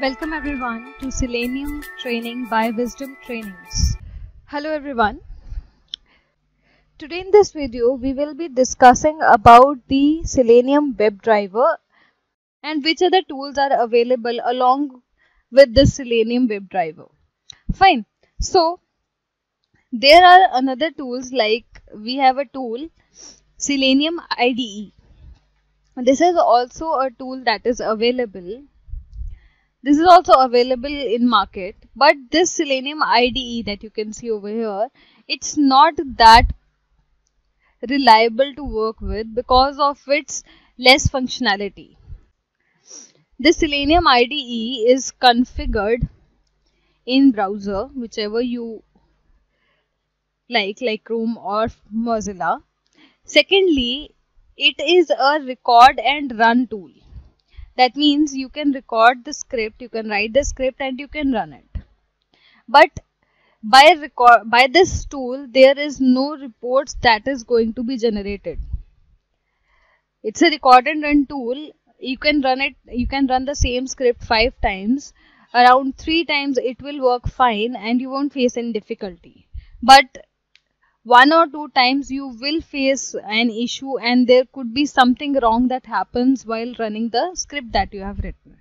Welcome everyone to Selenium Training by Wisdom Trainings. Hello everyone. Today in this video we will be discussing about the Selenium WebDriver and which other tools are available along with the Selenium WebDriver. Fine. So there are another tools like we have a tool Selenium IDE. This is also a tool that is available. This is also available in market, but this Selenium IDE that you can see over here, it's not that reliable to work with because of its less functionality. This Selenium IDE is configured in browser, whichever you like Chrome or Mozilla. Secondly, it is a record and run tool. That means you can record the script, you can write the script and you can run it. But by this tool, there is no reports that is going to be generated. It's a record and run tool. You can run it, you can run the same script 5 times. Around 3 times it will work fine and you won't face any difficulty. But 1 or 2 times you will face an issue and there could be something wrong that happens while running the script that you have written.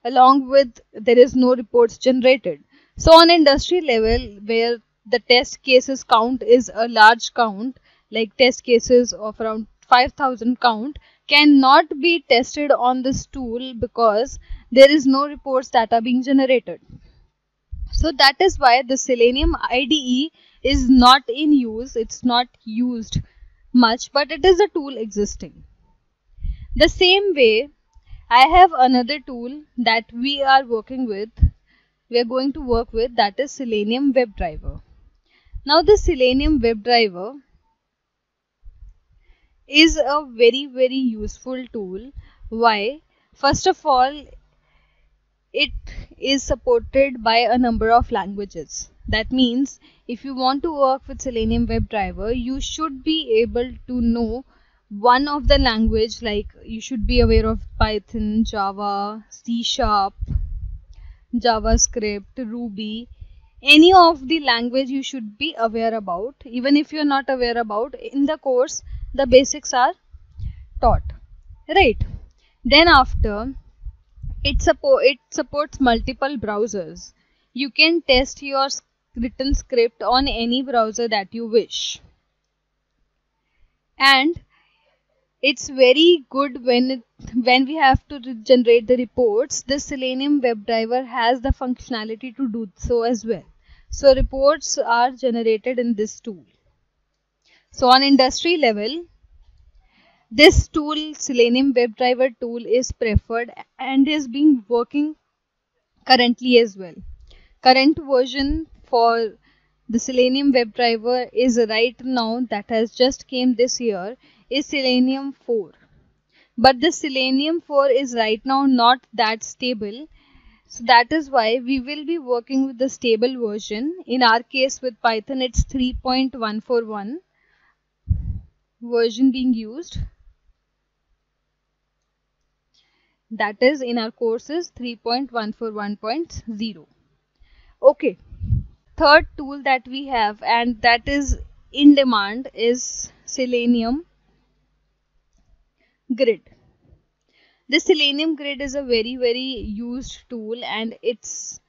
Along with there is no reports generated. So on industry level where the test cases count is a large count, like test cases of around 5,000 count cannot be tested on this tool because there is no reports that are being generated. So that is why the Selenium IDE is not in use, it's not used much, but it is a tool existing. The same way, I have another tool that we are going to work with, that is Selenium WebDriver. Now the Selenium WebDriver is a very useful tool. Why? First of all, it is supported by a number of languages. That means if you want to work with Selenium WebDriver, you should be able to know one of the language, like you should be aware of Python, Java, C#, JavaScript, Ruby. Any of the language you should be aware about. Even if you are not aware about, in the course the basics are taught, right? Then after, it supports multiple browsers. You can test your written script on any browser that you wish. And it's very good when we have to generate the reports. The Selenium WebDriver has the functionality to do so as well. So reports are generated in this tool. So on industry level, this tool, Selenium WebDriver tool, is preferred and is being working currently as well. Current version for the Selenium WebDriver is right now, that has just came this year, is Selenium 4. But the Selenium 4 is right now not that stable. So that is why we will be working with the stable version. In our case with Python, it's 3.141 version being used. That is in our courses 3.141.0. Okay. Third tool that we have and that is in demand is Selenium Grid. The Selenium Grid is a very used tool and it's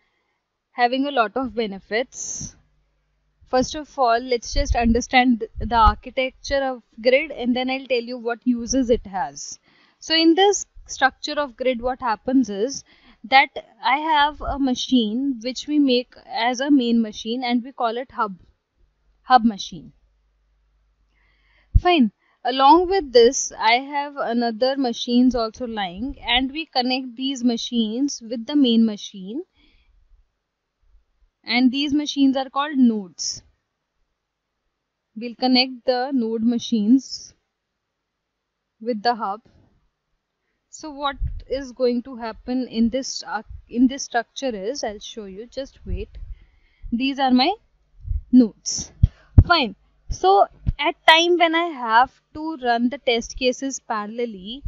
having a lot of benefits. First of all, let's just understand the architecture of Grid and then I'll tell you what uses it has. So in this structure of Grid, what happens is that I have a machine which we make as a main machine and we call it hub machine. Fine. Along with this, I have another machines also lying and we connect these machines with the main machine, and these machines are called nodes. We'll connect the node machines with the hub. So what is going to happen in this structure is, I'll show you, just wait. These are my nodes. Fine. So at time when I have to run the test cases parallelly,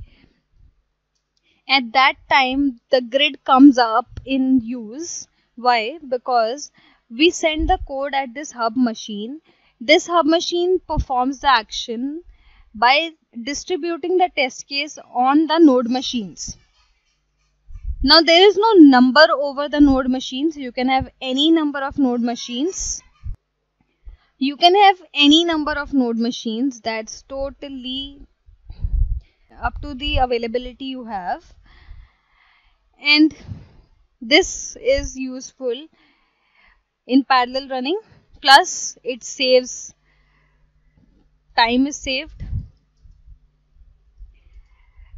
At that time, the grid comes up in use. Why? Because we send the code at this hub machine. This hub machine performs the action by distributing the test case on the node machines. Now there is no number over the node machines. You can have any number of node machines. You can have any number of node machines. That's totally up to the availability you have. And this is useful in parallel running. Plus it saves, time is saved.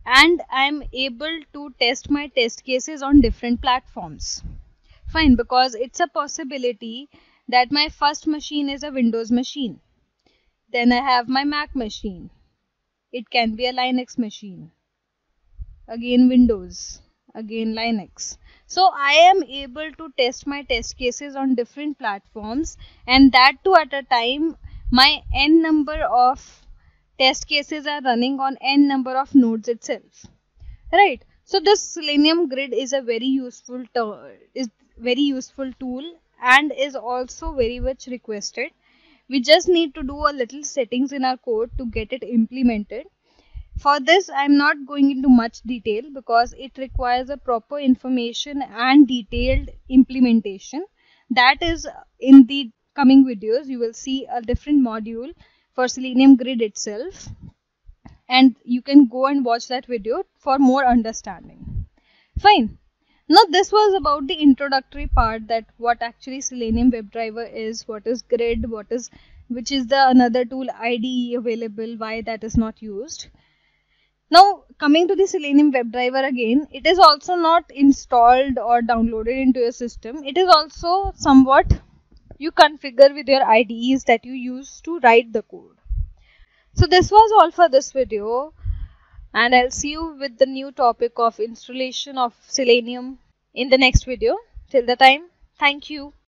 And I'm able to test my test cases on different platforms. Fine, because it's a possibility that my first machine is a Windows machine. Then I have my Mac machine. It can be a Linux machine. Again Windows. Again Linux. So I am able to test my test cases on different platforms, and that too at a time. My n number of test cases are running on n number of nodes itself, right? So this Selenium grid is a very useful tool and is also very much requested. We just need to do a little settings in our code to get it implemented. For this, I'm not going into much detail because it requires a proper information and detailed implementation. That is in the coming videos. You will see a different module for Selenium grid itself, and you can go and watch that video for more understanding. Fine. Now this was about the introductory part, that what actually Selenium WebDriver is, what is grid, which is the another tool IDE available, why that is not used. Now coming to the Selenium WebDriver again, it is also not installed or downloaded into your system. It is also somewhat you configure with your IDEs that you use to write the code. So this was all for this video, and I'll see you with the new topic of installation of Selenium in the next video. Till the time, thank you.